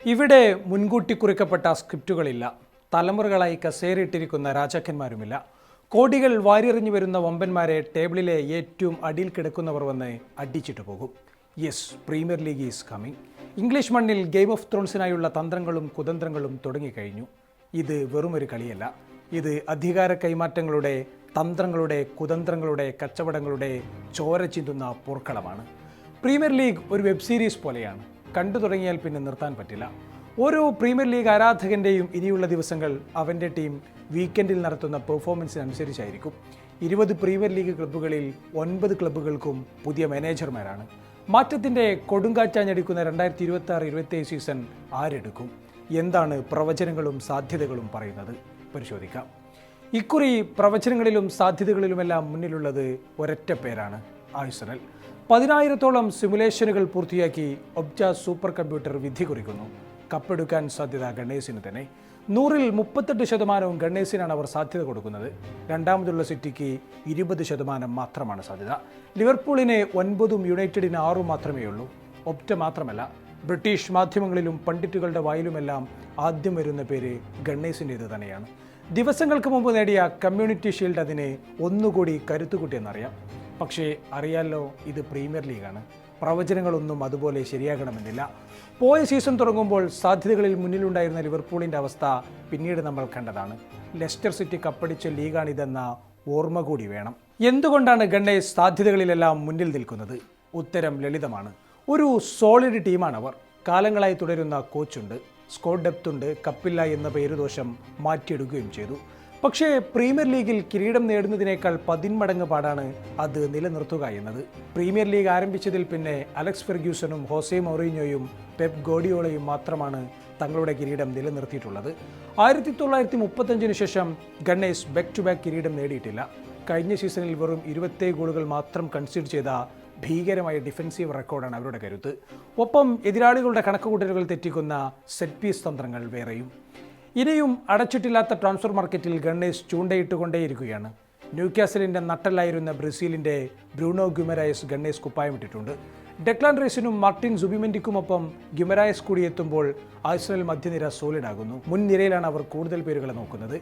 ഇവിടെ മുൻകൂട്ടി കുറിക്കപ്പെട്ട സ്ക്രിപ്റ്റുകളില്ല. തലമുറകളായി കസേരയിട്ടിരിക്കുന്ന രാജാക്കന്മാരുമില്ല. കോടികൾ വാരിയെറിഞ്ഞു വരുന്ന വമ്പന്മാരെ ടേബിളിലെ ഏറ്റവും അടിയിൽ കിടക്കുന്നവർ വന്ന് അടിച്ചിട്ട് പോകും. Yes, premier league is coming. English മണ്ണിൽ ഗെയിം ഓഫ് ത്രോൺസിനായുള്ള തന്ത്രങ്ങളും കുതന്ത്രങ്ങളും തുടങ്ങിക്കഴിഞ്ഞു. ഇത് വെറുമൊരു കളിയല്ല. ഇത് അധികാര കൈമാറ്റങ്ങളുടെ, തന്ത്രങ്ങളുടെ, കുതന്ത്രങ്ങളുടെ, കച്ചവടങ്ങളുടെ ചോര ചിന്തുന്ന പോർക്കളമാണ്. പ്രീമിയർ ലീഗ് ഒരു വെബ് സീരീസ് പോലെയാണ്. കണ്ടു തുടങ്ങിയാൽ പിന്നെ നിർത്താൻ പറ്റില്ല. ഓരോ പ്രീമിയർ ലീഗ് ആരാധകൻ്റെയും ഇനിയുള്ള ദിവസങ്ങൾ അവൻ്റെ ടീം വീക്കെൻഡിൽ നടത്തുന്ന പെർഫോമൻസിനനുസരിച്ചായിരിക്കും. 20 പ്രീമിയർ ലീഗ് ക്ലബ്ബുകളിൽ 9 ക്ലബ്ബുകൾക്കും പുതിയ മാനേജർമാരാണ്. മാറ്റത്തിൻ്റെ കൊടുങ്കാറ്റാഞ്ഞടിക്കുന്ന 2026-27 സീസൺ ആരെടുക്കും? എന്താണ് പ്രവചനങ്ങളും സാധ്യതകളും പറയുന്നത്? പരിശോധിക്കാം. ഇക്കുറി പ്രവചനങ്ങളിലും സാധ്യതകളിലുമെല്ലാം മുന്നിലുള്ളത് ഒരൊറ്റ പേരാണ്: ആഴ്സണൽ. 10,000-ഓളം സിമുലേഷനുകൾ പൂർത്തിയാക്കി ഒബ്ജ സൂപ്പർ കമ്പ്യൂട്ടർ വിധി കുറിക്കുന്നു. കപ്പെടുക്കാൻ സാധ്യത ഗണ്ണേഴ്സിന് തന്നെ. 100-ൽ 38% ഗണ്ണേഴ്സിനാണ് അവർ സാധ്യത കൊടുക്കുന്നത്. രണ്ടാമതുള്ള സിറ്റിക്ക് 20% മാത്രമാണ് സാധ്യത. ലിവർപൂളിന് 9-ഉം യുണൈറ്റഡിന് 6-ഉം മാത്രമേ ഉള്ളൂ. ഒപ്റ്റ മാത്രമല്ല, ബ്രിട്ടീഷ് മാധ്യമങ്ങളിലും പണ്ഡിറ്റുകളുടെ വായിലുമെല്ലാം ആദ്യം വരുന്ന പേര് ഗണ്ണേഴ്സിൻ്റേത് തന്നെയാണ്. ദിവസങ്ങൾക്ക് മുമ്പ് നേടിയ കമ്മ്യൂണിറ്റി ഷീൽഡ് അതിനെ ഒന്നുകൂടി കരുത്തുകൂട്ടിയെന്നറിയാം. പക്ഷേ അറിയാലോ, ഇത് പ്രീമിയർ ലീഗാണ്. പ്രവചനങ്ങളൊന്നും അതുപോലെ ശരിയാകണമെന്നില്ല. പോയ സീസൺ തുടങ്ങുമ്പോൾ സാധ്യതകളിൽ മുന്നിലുണ്ടായിരുന്ന ലിവർപൂളിൻ്റെ അവസ്ഥ പിന്നീട് നമ്മൾ കണ്ടതാണ്. ലെസ്റ്റർ സിറ്റി കപ്പടിച്ച ലീഗാണിതെന്ന ഓർമ്മ കൂടി വേണം. എന്തുകൊണ്ടാണ് ഗണ്ണേഴ്സ് സാധ്യതകളിലെല്ലാം മുന്നിൽ നിൽക്കുന്നത്? ഉത്തരം ലളിതമാണ്. ഒരു സോളിഡ് ടീമാണവർ. കാലങ്ങളായി തുടരുന്ന കോച്ചുണ്ട്, സ്ക്വാഡ് ഡെപ്ത് ഉണ്ട്. കപ്പില്ല എന്ന പേരുദോഷം മാറ്റിയെടുക്കുകയും ചെയ്തു. പക്ഷേ പ്രീമിയർ ലീഗിൽ കിരീടം നേടുന്നതിനേക്കാൾ 10 മടങ്ങ് പാടാണ് അത് നിലനിർത്തുക എന്നത്. പ്രീമിയർ ലീഗ് ആരംഭിച്ചതിൽ പിന്നെ അലക്സ് ഫെർഗ്യൂസണും ഹോസെ മൗറിഞ്ഞോയും പെപ് ഗോഡിയോളയും മാത്രമാണ് തങ്ങളുടെ കിരീടം നിലനിർത്തിയിട്ടുള്ളത്. 1935 ശേഷം ഗണ്ണേഴ്സ് ബാക്ക് ടു ബാക്ക് കിരീടം നേടിയിട്ടില്ല. കഴിഞ്ഞ സീസണിൽ വെറും 27 ഗോളുകൾ മാത്രം കൺസീഡ് ചെയ്ത ഭീകരമായ ഡിഫൻസീവ് റെക്കോർഡാണ് അവരുടെ കരുത്ത്. ഒപ്പം എതിരാളികളുടെ കണക്കുകൂട്ടലുകൾ തെറ്റിക്കുന്ന സെറ്റ് പീസ് തന്ത്രങ്ങൾ വേറെയും. ഇനിയും അടച്ചിട്ടില്ലാത്ത ട്രാൻസ്ഫർ മാർക്കറ്റിൽ ഗണ്ണേഴ്സ് ചൂണ്ടയിട്ടുകൊണ്ടേയിരിക്കുകയാണ്. ന്യൂകാസലിൻ്റെ നട്ടലായിരുന്ന ബ്രസീലിൻ്റെ ബ്രൂണോ ഗിമരായസ് ഗണ്ണേഴ്സ് കുപ്പായമിട്ടിട്ടുണ്ട്. ഡെക്ലാൻ റൈസിനും മാർട്ടിൻ സുബിമെൻഡിക്കുമൊപ്പം ഗിമരായസ് കൂടി എത്തുമ്പോൾ ആഴ്സണൽ മധ്യനിര സോളിഡാകുന്നു. മുൻനിരയിലാണ് അവർ കൂടുതൽ പേരുകളെ നോക്കുന്നത്.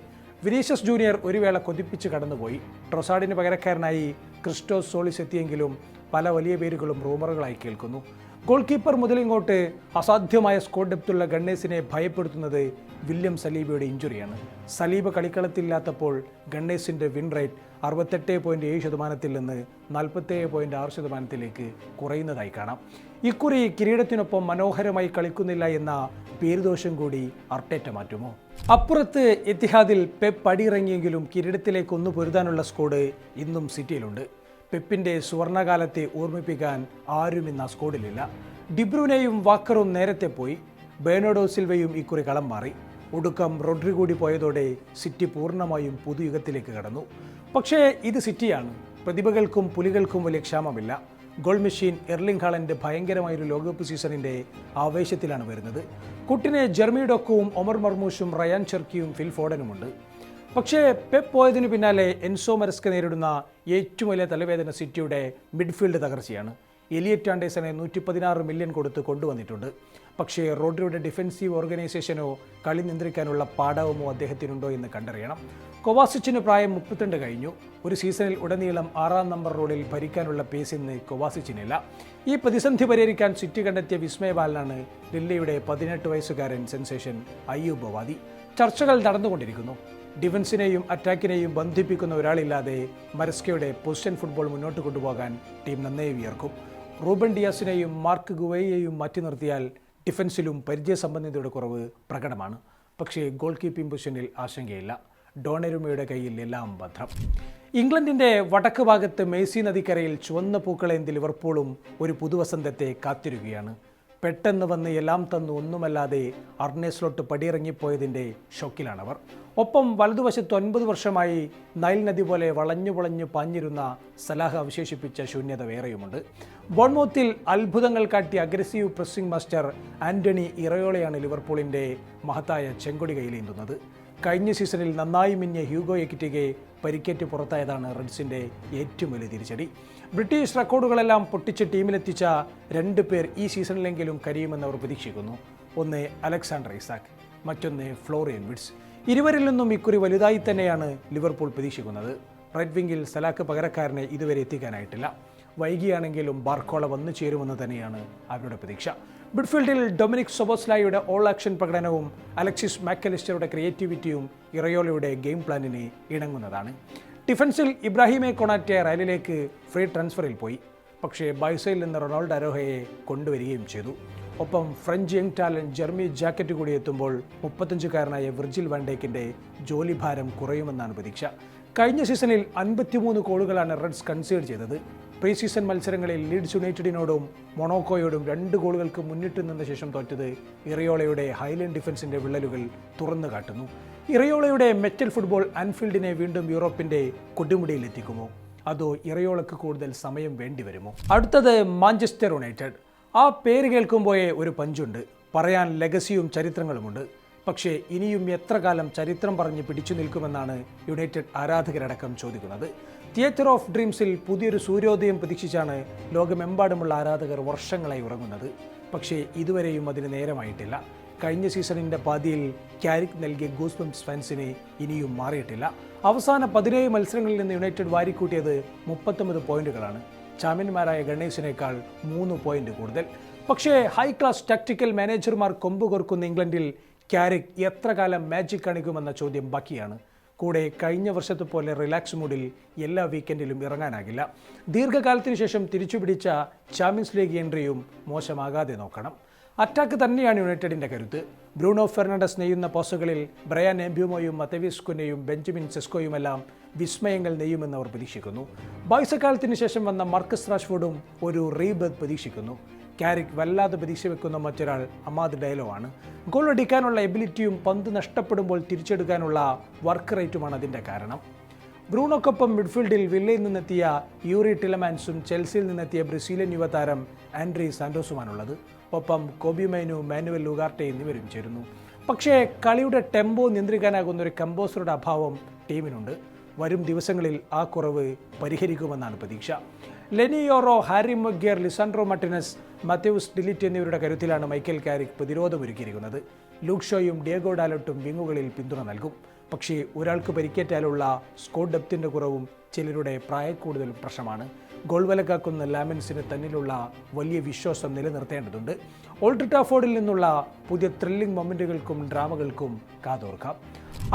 വിനീഷ്യസ് ജൂനിയർ ഒരു വേള കൊതിപ്പിച്ച് കടന്നുപോയി. ട്രൊസാർഡിന് പകരക്കാരനായി ക്രിസ്റ്റോസ് സോളിസ് എത്തിയെങ്കിലും പല വലിയ പേരുകളും റൂമറുകളായി കേൾക്കുന്നു. ഗോൾ കീപ്പർ മുതലിങ്ങോട്ട് അസാധ്യമായ സ്ക്വാഡ് ഡെപ്തുള്ള ഗണ്ണേഴ്സിനെ ഭയപ്പെടുത്തുന്നത് വില്യം സലീബയുടെ ഇഞ്ചുറിയാണ്. സലീബ കളിക്കളത്തിലില്ലാത്തപ്പോൾ ഗണ്ണേഴ്സിൻ്റെ വിൻ റേറ്റ് 68.7% നിന്ന് 47.6% കുറയുന്നതായി കാണാം. ഇക്കുറി കിരീടത്തിനൊപ്പം മനോഹരമായി കളിക്കുന്നില്ല എന്ന പേരുദോഷം കൂടി അർട്ടേറ്റ മാറ്റുമോ? അപ്പുറത്ത് എത്തിഹാദിൽ പെപ്പ് പടിയിറങ്ങിയെങ്കിലും കിരീടത്തിലേക്ക് ഒന്ന് പൊരുതാനുള്ള സ്ക്വാഡ് ഇന്നും സിറ്റിയിലുണ്ട്. പെപ്പിൻ്റെ സുവർണകാലത്തെ ഓർമ്മിപ്പിക്കാൻ ആരും ഇന്ന് ആ സ്ക്വാഡിലില്ല. ഡിബ്രൂനെയും വാക്കറും നേരത്തെ പോയി. ബേർണാഡോ സിൽവയും ഇക്കുറി കളം മാറി. ഒടുക്കം റോഡ്രി കൂടി പോയതോടെ സിറ്റി പൂർണ്ണമായും പുതുയുഗത്തിലേക്ക് കടന്നു. പക്ഷേ ഇത് സിറ്റിയാണ്. പ്രതിഭകൾക്കും പുലികൾക്കും വലിയ ക്ഷാമമില്ല. ഗോൾ മെഷീൻ എർലിംഗ് ഹാലൻഡ് ഭയങ്കരമായൊരു ലോകകപ്പ് സീസണിൻ്റെ ആവേശത്തിലാണ് വരുന്നത്. കുട്ടിനെ ജെർമി ഡോക്കുവും ഒമർ മർമൂഷും റയാൻ ചെർക്കിയും ഫിൽ ഫോഡനുമുണ്ട്. പക്ഷേ പെപ്പ് പോയതിനു പിന്നാലെ എൻസോ മരസ്ക നേരിടുന്ന ഏറ്റവും വലിയ തലവേദന സിറ്റിയുടെ മിഡ്ഫീൽഡ് തകർച്ചയാണ്. എലിയറ്റ് ആൻഡേഴ്സനെ 116 മില്യൺ കൊടുത്ത് കൊണ്ടുവന്നിട്ടുണ്ട്. പക്ഷേ റോഡ്രിയുടെ ഡിഫൻസീവ് ഓർഗനൈസേഷനോ കളി നിയന്ത്രിക്കാനുള്ള പാഠവുമോ അദ്ദേഹത്തിനുണ്ടോ എന്ന് കണ്ടറിയണം. കൊവാസിച്ചിന് പ്രായം 32 കഴിഞ്ഞു. ഒരു സീസണിൽ ഉടനീളം 6-ാം നമ്പർ റോളിൽ ഭരിക്കാനുള്ള പേസ് ഇന്ന് കൊവാസിച്ചിനില്ല. ഈ പ്രതിസന്ധി പരിഹരിക്കാൻ സിറ്റി കണ്ടെത്തിയ വിസ്മയബാലനാണ് ലില്ലയുടെ 18 വയസ്സുകാരൻ സെൻസേഷൻ അയ്യൂബ് ബവാദി. ചർച്ചകൾ നടന്നുകൊണ്ടിരിക്കുന്നു. ഡിഫൻസിനെയും അറ്റാക്കിനെയും ബന്ധിപ്പിക്കുന്ന ഒരാളില്ലാതെ മരസ്കയുടെ പൊസിഷൻ ഫുട്ബോൾ മുന്നോട്ട് കൊണ്ടുപോകാൻ ടീം നന്നേ വിയർക്കും. റൂബൻ ഡിയാസിനെയും മാർക്ക് ഗുവയെയും മാറ്റി നിർത്തിയാൽ ഡിഫൻസിലും പരിചയസമ്പന്നതയുടെ കുറവ് പ്രകടമാണ്. പക്ഷേ ഗോൾ കീപ്പിംഗ് പൊസിഷനിൽ ആശങ്കയില്ല. ഡോണരുമയുടെ കയ്യിൽ എല്ലാം ഭദ്രം. ഇംഗ്ലണ്ടിൻ്റെ വടക്ക് ഭാഗത്ത് മേസി നദിക്കരയിൽ ചുവന്ന പൂക്കളേന്തി ലിവർപൂളും ഒരു പുതുവസന്തത്തെ കാത്തിരിക്കുകയാണ്. പെട്ടെന്ന് വന്ന് എല്ലാം തന്നു ഒന്നുമല്ലാതെ അർനെ സ്ലോട്ട് പടിയിറങ്ങിപ്പോയതിൻ്റെ ഷോക്കിലാണവർ. ഒപ്പം വലതുവശത്ത് 9 വർഷമായി നൈൽ നദി പോലെ വളഞ്ഞു പൊളഞ്ഞു പാഞ്ഞിരുന്ന സലാഹ് അവശേഷിപ്പിച്ച ശൂന്യത വേറെയുമുണ്ട്. ബോൺമൗത്തിൽ അത്ഭുതങ്ങൾ കാട്ടിയ അഗ്രസീവ് പ്രസ്സിംഗ് മാസ്റ്റർ ആൻ്റണി ഇറയോളയാണ് ലിവർപൂളിൻ്റെ മഹത്തായ ചെങ്കൊടി കയ്യിലേന്തുന്നത്. കഴിഞ്ഞ സീസണിൽ നന്നായി മിന്നിയ ഹ്യൂഗോ എക്കിറ്റിഗെ പരിക്കേറ്റ് പുറത്തായതാണ് റെഡ്സിൻ്റെ ഏറ്റവും വലിയ തിരിച്ചടി. ബ്രിട്ടീഷ് റെക്കോർഡുകളെല്ലാം പൊട്ടിച്ച് ടീമിലെത്തിച്ച 2 പേർ ഈ സീസണിലെങ്കിലും കരിയുമെന്ന് അവർ പ്രതീക്ഷിക്കുന്നു. ഒന്ന് അലക്സാണ്ടർ ഇസാക്ക്, മറ്റൊന്ന് ഫ്ലോറിയൻ വിഡ്സ്. ഇരുവരിൽ നിന്നും ഇക്കുറി വലുതായി തന്നെയാണ് ലിവർപൂൾ പ്രതീക്ഷിക്കുന്നത്. റൈറ്റ് വിംഗിൽ സലാക്ക് പകരക്കാരനെ ഇതുവരെ എത്തിക്കാനായിട്ടില്ല. വൈകിയാണെങ്കിലും ബാർക്കോള വന്നു ചേരുമെന്ന് തന്നെയാണ് അവരുടെ പ്രതീക്ഷ. മിഡ്ഫീൽഡിൽ ഡൊമിനിക് സൊബോസ്ലായുടെ ഓൾ ആക്ഷൻ പ്രകടനവും അലക്സിസ് മാക്കലിസ്റ്ററുടെ ക്രിയേറ്റിവിറ്റിയും ഇറയോളയുടെ ഗെയിം പ്ലാനിന് ഇണങ്ങുന്നതാണ്. ഡിഫൻസിൽ ഇബ്രാഹിമെ കൊണാറ്റെ റയലിലേക്ക് ഫ്രീ ട്രാൻസ്ഫറിൽ പോയി. പക്ഷേ ബാഴ്സയിൽ നിന്ന് റൊണാൾഡോ അരോഹയെ കൊണ്ടുവരികയും ചെയ്തു. ഒപ്പം French young talent Jeremy jacket കൂടി എത്തുമ്പോൾ 35-കാരനായ വിർജിൽ വാൻഡേക്കിന്റെ ജോലിഭാരം കുറയുമെന്നാണ് പ്രതീക്ഷ. കഴിഞ്ഞ സീസണിൽ 53 ഗോളുകളാണ് റെഡ്സ് കൺസീഡ് ചെയ്തത്. പ്രീ സീസൺ മത്സരങ്ങളിൽ ലീഡ്സ് യുണൈറ്റഡിനോടും മൊണോക്കോയോടും 2 ഗോളുകൾക്ക് മുന്നിട്ട് നിന്ന ശേഷം തോറ്റത് ഇറയോളയുടെ ഹൈലൻഡ് ഡിഫൻസിന്റെ വിള്ളലുകൾ തുറന്നു കാട്ടുന്നു. ഇറയോളയുടെ മെറ്റൽ ഫുട്ബോൾ ആൻഫീൽഡിനെ വീണ്ടും യൂറോപ്പിന്റെ കൊടുമുടിയിൽ എത്തിക്കുമോ, അതോ ഇറയോളക്ക് കൂടുതൽ സമയം വേണ്ടിവരുമോ? അടുത്തത് മാഞ്ചസ്റ്റർ യുണൈറ്റഡ്. ആ പേര് കേൾക്കുമ്പോഴേ ഒരു പഞ്ചുണ്ട്, പറയാൻ ലെഗസിയും ചരിത്രങ്ങളുമുണ്ട്. പക്ഷേ ഇനിയും എത്ര കാലം ചരിത്രം പറഞ്ഞ് പിടിച്ചു നിൽക്കുമെന്നാണ് യുണൈറ്റഡ് ആരാധകരടക്കം ചോദിക്കുന്നത്. തിയേറ്റർ ഓഫ് ഡ്രീംസിൽ പുതിയൊരു സൂര്യോദയം പ്രതീക്ഷിച്ചാണ് ലോകമെമ്പാടുമുള്ള ആരാധകർ വർഷങ്ങളായി ഉറങ്ങുന്നത്. പക്ഷേ ഇതുവരെയും അതിന് നേരമായിട്ടില്ല. കഴിഞ്ഞ സീസണിൻ്റെ പാതിയിൽ ക്യാരിക് നൽകിയ ഗൂസ്ബംസ് ഫാൻസിന് ഇനിയും മാറിയിട്ടില്ല. അവസാന 17 മത്സരങ്ങളിൽ നിന്ന് യുണൈറ്റഡ് വാരിക്കൂട്ടിയത് 39 പോയിന്റുകളാണ്. ചാമ്പ്യന്മാരായ ഗണ്ണേഴ്സിനേക്കാൾ 3 പോയിന്റ് കൂടുതൽ. പക്ഷേ ഹൈ ക്ലാസ് ടാക്ടിക്കൽ മാനേജർമാർ കൊമ്പുകോർക്കുന്ന ഇംഗ്ലണ്ടിൽ ക്യാരിക് എത്ര കാലം മാജിക് കാണിക്കുമെന്ന ചോദ്യം ബാക്കിയാണ്. കൂടെ കഴിഞ്ഞ വർഷത്തെ പോലെ റിലാക്സ് മൂഡിൽ എല്ലാ വീക്കെൻഡിലും ഇറങ്ങാനാകില്ല. ദീർഘകാലത്തിന് ശേഷം തിരിച്ചുപിടിച്ച ചാമ്പ്യൻസ് ലീഗ് എൻട്രിയും മോശമാകാതെ നോക്കണം. അറ്റാക്ക് തന്നെയാണ് യുണൈറ്റഡിൻ്റെ കരുത്ത്. ബ്രൂണോ ഫെർണാണ്ടസ് നെയ്യുന്ന പോസുകളിൽ ബ്രയാൻ എംബ്യൂമോയും മത്തവീസ് കുന്നയും ബെഞ്ചമിൻ സെസ്കോയുമെല്ലാം വിസ്മയങ്ങൾ നെയ്യുമെന്ന് അവർ പ്രതീക്ഷിക്കുന്നു. ബാഴ്സക്കാലത്തിന് ശേഷം വന്ന മാർക്കസ് റാഷ്ഫോർഡും ഒരു റീബർത്ത് പ്രതീക്ഷിക്കുന്നു. ക്യാരിക് വല്ലാതെ പ്രതീക്ഷ വെക്കുന്ന മറ്റൊരാൾ അമാദ് ഡയലോ ആണ്. ഗോൾ അടിക്കാനുള്ള എബിലിറ്റിയും പന്ത് നഷ്ടപ്പെടുമ്പോൾ തിരിച്ചെടുക്കാനുള്ള വർക്ക് റേറ്റുമാണ് അതിൻ്റെ കാരണം. ബ്രൂണോക്കൊപ്പം മിഡ്ഫീൽഡിൽ വില്ലയിൽ നിന്നെത്തിയ യൂറി ടിലമാൻസും ചെൽസിയിൽ നിന്നെത്തിയ ബ്രസീലിയൻ യുവതാരം ആൻഡ്രി സാന്റോസുമാണുള്ളത്. ഒപ്പം കോബി മൈനു, മാനുവൽ ലുഗാർട്ടെ എന്നിവരും ചേരുന്നു. പക്ഷേ കളിയുടെ ടെമ്പോ നിയന്ത്രിക്കാനാകുന്ന ഒരു കമ്പോസറുടെ അഭാവം ടീമിനുണ്ട്. വരും ദിവസങ്ങളിൽ ആ കുറവ് പരിഹരിക്കുമെന്നാണ് പ്രതീക്ഷ. Leny Yoro, Harry Maguire, Lisandro Martinez, Matthijs de Ligt എന്നിവരുടെ കരുത്തിലാണ് മൈക്കൽ കാരിക് പ്രതിരോധമൊരുക്കിയിരിക്കുന്നത്. ലൂക്ക് ഷോയും ഡിയേഗോ ഡാലോട്ടും വിങ്ങുകളിൽ പിന്തുണ നൽകും. പക്ഷേ ഒരാൾക്ക് പരിക്കേറ്റാലുള്ള സ്കോഡ് ഡെപ്തിൻ്റെ കുറവും ചിലരുടെ പ്രായക്കൂടുതൽ പ്രശ്നമാണ്. ഗോൾ വലക്കാക്കുന്ന ലാമൻസിന് തന്നിലുള്ള വലിയ വിശ്വാസം നിലനിർത്തേണ്ടതുണ്ട്. ഓൾഡ് ട്രാഫോർഡിൽ നിന്നുള്ള പുതിയ ത്രില്ലിംഗ് മൊമെൻറ്റുകൾക്കും ഡ്രാമകൾക്കും കാതോർക്കാം.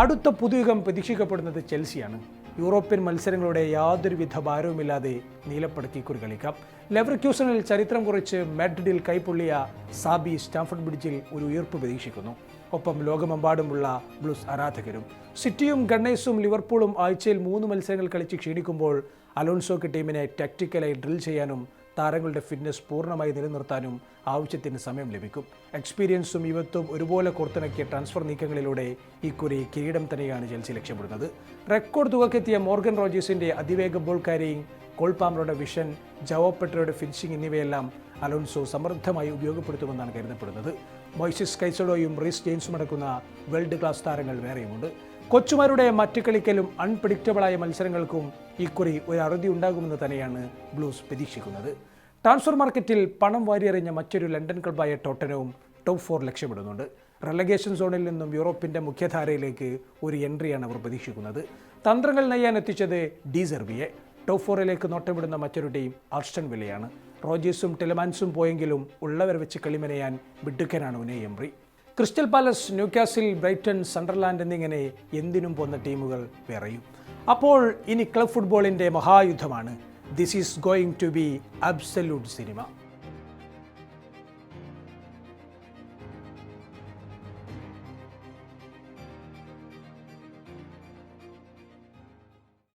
അടുത്ത പുതുയുഗം പ്രതീക്ഷിക്കപ്പെടുന്നത് ചെൽസിയാണ്. യൂറോപ്യൻ മത്സരങ്ങളുടെ യാതൊരുവിധ ഭാരവുമില്ലാതെ നീലപ്പടക്കി കുറി കളിക്കാം. ലെവർക്യൂസണിൽ ചരിത്രം കുറിച്ച് മാഡ്രിഡിൽ കൈപ്പൊള്ളിയ സാബി സ്റ്റാംഫോർഡ് ബ്രിഡ്ജിൽ ഒരു ഉയർപ്പ് പ്രതീക്ഷിക്കുന്നു. ഒപ്പം ലോകമെമ്പാടുമുള്ള ബ്ലൂസ് ആരാധകരും. സിറ്റിയും ഗണ്ണേഴ്സും ലിവർപൂളും ആഴ്ചയിൽ 3 മത്സരങ്ങൾ കളിച്ച് ക്ഷീണിക്കുമ്പോൾ അലോൺസോക്ക് ടീമിനെ ടാക്ടിക്കലായി ഡ്രിൽ ചെയ്യാനും താരങ്ങളുടെ ഫിറ്റ്നസ് പൂർണ്ണമായി നിലനിർത്താനും ആവശ്യത്തിന് സമയം ലഭിക്കും. എക്സ്പീരിയൻസും യുവത്വം ഒരുപോലെ കോർത്തിണക്കിയ ട്രാൻസ്ഫർ നീക്കങ്ങളിലൂടെ ഇക്കുറി കിരീടം തന്നെയാണ് ചെൽസി ലക്ഷ്യമിടുന്നത്. റെക്കോർഡ് തുകക്കെത്തിയ മോർഗൻ റോജേഴ്സിൻ്റെ അതിവേഗ ബോൾ കാരിയിങ്, കോൾ പാമറുടെ വിഷൻ, ജവോ പെട്രോയുടെ ഫിനിഷിംഗ് എന്നിവയെല്ലാം അലോൺസോ സമൃദ്ധമായി ഉപയോഗപ്പെടുത്തുമെന്നാണ് കരുതപ്പെടുന്നത്. മൊയ്സിസ് കൈസഡോയും റീസ് ജെയിംസും അടക്കുന്ന വേൾഡ് ക്ലാസ് താരങ്ങൾ വേറെയുമുണ്ട്. കൊച്ചുമാരുടെ മറ്റ് കളിക്കലും അൺപ്രഡിക്റ്റബിളായ മത്സരങ്ങൾക്കും ഇക്കുറി ഒരു അറുതി ഉണ്ടാകുമെന്ന് തന്നെയാണ് ബ്ലൂസ് പ്രതീക്ഷിക്കുന്നത്. ട്രാൻസ്ഫർ മാർക്കറ്റിൽ പണം വാരിയെറിഞ്ഞ മറ്റൊരു ലണ്ടൻ ക്ലബ്ബായ ടോട്ടനവും ടോപ്പ് 4 ലക്ഷ്യമിടുന്നുണ്ട്. റെലഗേഷൻ സോണിൽ നിന്നും യൂറോപ്പിൻ്റെ മുഖ്യധാരയിലേക്ക് ഒരു എൻട്രിയാണ് അവർ പ്രതീക്ഷിക്കുന്നത്. തന്ത്രങ്ങൾ നെയ്യാൻ എത്തിച്ചത് ഡി സെർബിയെ. ടോപ്പ് 4ലേക്ക് നോട്ടമിടുന്ന മറ്റൊരു ടീം ആർസ്റ്റൺ വില്ലയാണ്. റോജേഴ്സും ടെലമാൻസും പോയെങ്കിലും ഉള്ളവർ വെച്ച് കളിമനയാൻ മിടുക്കനാണ് Unai Emery. Crystal Palace, Newcastle, Brighton, Sunderland എന്നിങ്ങനെ എന്തിനും പോന്ന ടീമുകൾ വേറെയും. അപ്പോൾ ഇനി ക്ലബ് ഫുട്ബോളിൻ്റെ മഹായുദ്ധമാണ്. This is going to be absolute cinema.